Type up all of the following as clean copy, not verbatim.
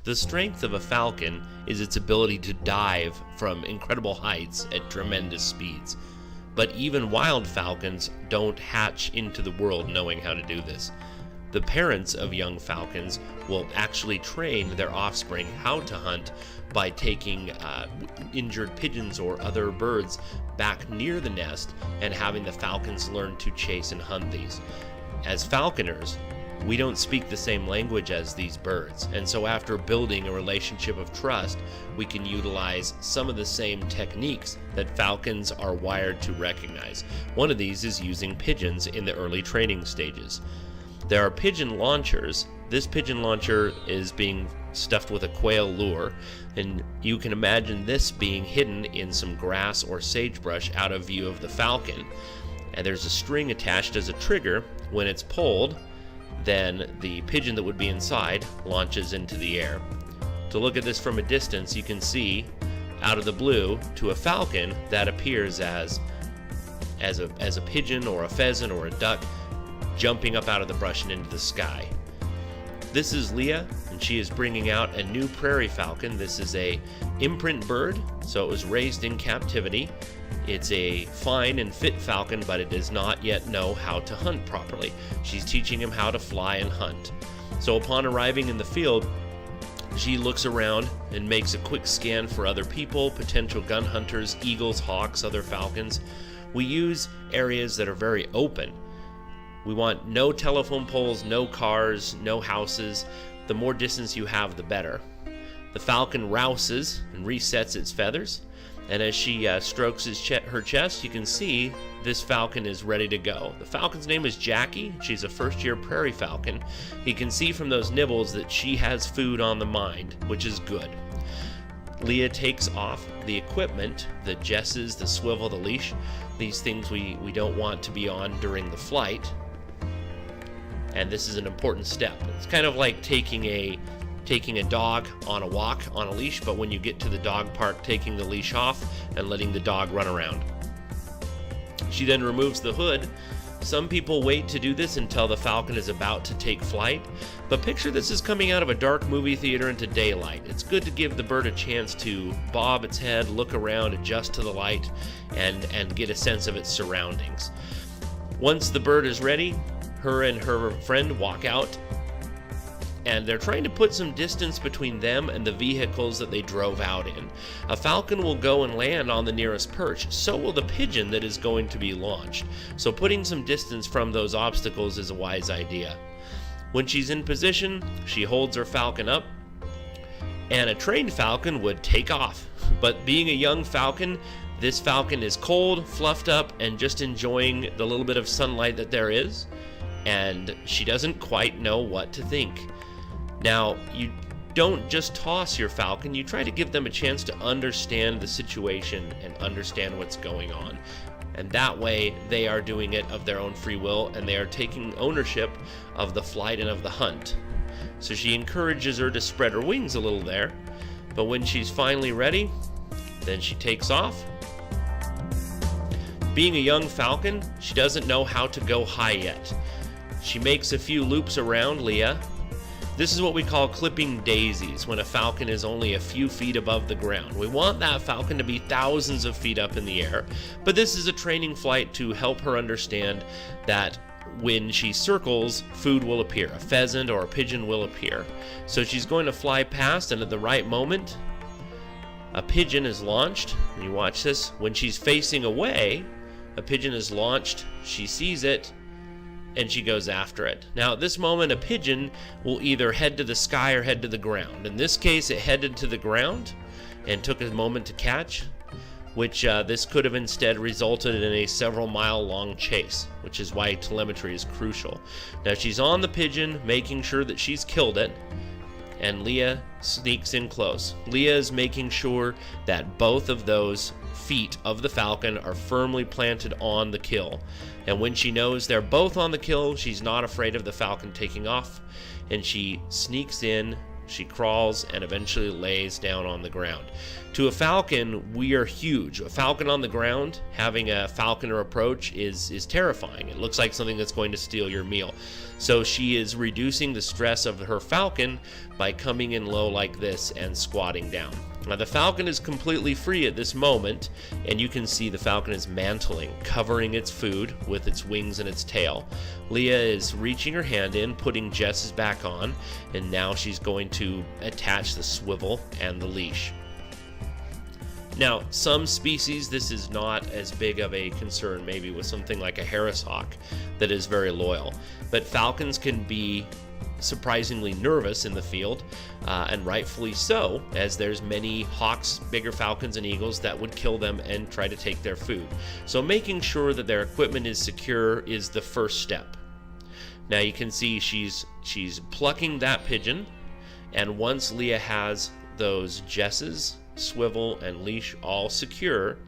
The strength of a falcon is its ability to dive from incredible heights at tremendous speeds. But even wild falcons don't hatch into the world knowing how to do this. The parents of young falcons will actually train their offspring how to hunt by taking injured pigeons or other birds back near the nest and having the falcons learn to chase and hunt these. As falconers, we don't speak the same language as these birds, and so after building a relationship of trust, we can utilize some of the same techniques that falcons are wired to recognize. One of these is using pigeons in the early training stages. There are pigeon launchers. This pigeon launcher is being stuffed with a quail lure, and you can imagine this being hidden in some grass or sagebrush out of view of the falcon. And there's a string attached as a trigger. When it's pulled, then the pigeon that would be inside launches into the air. To look at this from a distance, you can see out of the blue to a falcon that appears as a pigeon or a pheasant or a duck jumping up out of the brush and into the sky. This is Leah, and she is bringing out a new prairie falcon. This is a imprint bird, so it was raised in captivity. It's a fine and fit falcon, but it does not yet know how to hunt properly. She's teaching him how to fly and hunt. So upon arriving in the field, she looks around and makes a quick scan for other people, potential gun hunters, eagles, hawks, other falcons. We use areas that are very open. We want no telephone poles, no cars, no houses. The more distance you have, the better. The falcon rouses and resets its feathers, and as she strokes her chest, you can see this falcon is ready to go. The falcon's name is Jackie. She's a first-year prairie falcon. You can see from those nibbles that she has food on the mind, which is good. Leah takes off the equipment, the jesses, the swivel, the leash. These things we don't want to be on during the flight. And this is an important step. It's kind of like taking a dog on a walk on a leash, but when you get to the dog park, taking the leash off and letting the dog run around. She then removes the hood. Some people wait to do this until the falcon is about to take flight, but picture this is coming out of a dark movie theater into daylight. It's good to give the bird a chance to bob its head, look around, adjust to the light, and get a sense of its surroundings. Once the bird is ready, her and her friend walk out, and they're trying to put some distance between them and the vehicles that they drove out in. A falcon will go and land on the nearest perch, so will the pigeon that is going to be launched. So putting some distance from those obstacles is a wise idea. When she's in position, she holds her falcon up, and a trained falcon would take off. But being a young falcon, this falcon is cold, fluffed up, and just enjoying the little bit of sunlight that there is, and she doesn't quite know what to think. Now, you don't just toss your falcon, you try to give them a chance to understand the situation and understand what's going on. And that way, they are doing it of their own free will, and they are taking ownership of the flight and of the hunt. So she encourages her to spread her wings a little there, but when she's finally ready, then she takes off. Being a young falcon, she doesn't know how to go high yet. She makes a few loops around Leah. This is what we call clipping daisies, when a falcon is only a few feet above the ground. We want that falcon to be thousands of feet up in the air, but this is a training flight to help her understand that when she circles, food will appear. A pheasant or a pigeon will appear. So she's going to fly past, and at the right moment, a pigeon is launched. And you watch this. When she's facing away, a pigeon is launched. She sees it, and she goes after it. Now, at this moment, a pigeon will either head to the sky or head to the ground. In this case, it headed to the ground and took a moment to catch, which this could have instead resulted in a several-mile-long chase, which is why telemetry is crucial. Now, she's on the pigeon, making sure that she's killed it, and Leah sneaks in close. Leah is making sure that both of those feet of the falcon are firmly planted on the kill. And when she knows they're both on the kill, she's not afraid of the falcon taking off, and she sneaks in She crawls and eventually lays down on the ground. To a falcon, we are huge. A falcon on the ground, having a falconer approach is terrifying. It looks like something that's going to steal your meal. So she is reducing the stress of her falcon by coming in low like this and squatting down. Now the falcon is completely free at this moment, and you can see the falcon is mantling, covering its food with its wings and its tail. Leah is reaching her hand in, putting Jess's back on, and now she's going to attach the swivel and the leash. Now, some species, this is not as big of a concern, maybe with something like a Harris hawk that is very loyal. But falcons can be surprisingly nervous in the field, and rightfully so, as there's many hawks, bigger falcons and eagles that would kill them and try to take their food. So making sure that their equipment is secure is the first step. Now you can see she's plucking that pigeon, and once Leah has those jesses, swivel, and leash all secure,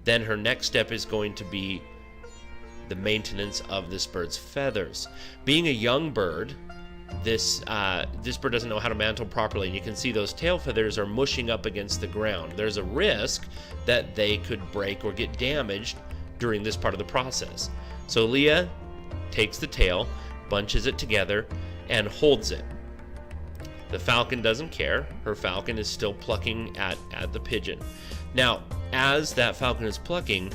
then her next step is going to be the maintenance of this bird's feathers. Being a young bird, this bird doesn't know how to mantle properly, and you can see those tail feathers are mushing up against the ground. There's a risk that they could break or get damaged during this part of the process. So Leah takes the tail, bunches it together, and holds it. The falcon doesn't care. Her falcon is still plucking at the pigeon. Now, as that falcon is plucking,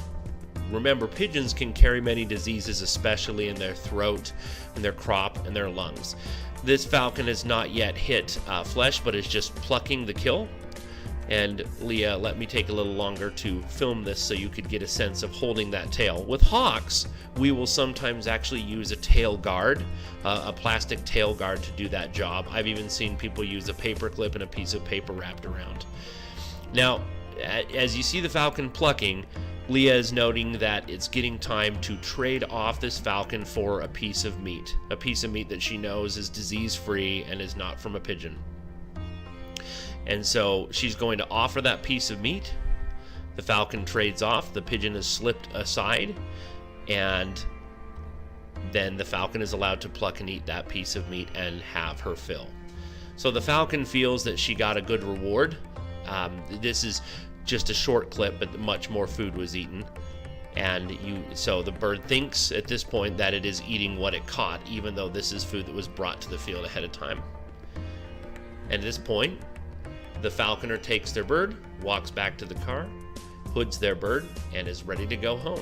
remember, pigeons can carry many diseases, especially in their throat, in their crop, and their lungs. This falcon has not yet hit flesh, but is just plucking the kill. And Leah, let me take a little longer to film this so you could get a sense of holding that tail. With hawks, we will sometimes actually use a tail guard, a plastic tail guard to do that job. I've even seen people use a paper clip and a piece of paper wrapped around. Now, as you see the falcon plucking, Leah is noting that it's getting time to trade off this falcon for a piece of meat that she knows is disease-free and is not from a pigeon. And so she's going to offer that piece of meat. The falcon trades off, the pigeon is slipped aside, and then the falcon is allowed to pluck and eat that piece of meat and have her fill. So the falcon feels that she got a good reward. This is just a short clip, but much more food was eaten. So the bird thinks at this point that it is eating what it caught, even though this is food that was brought to the field ahead of time. And at this point, the falconer takes their bird, walks back to the car, hoods their bird, and is ready to go home.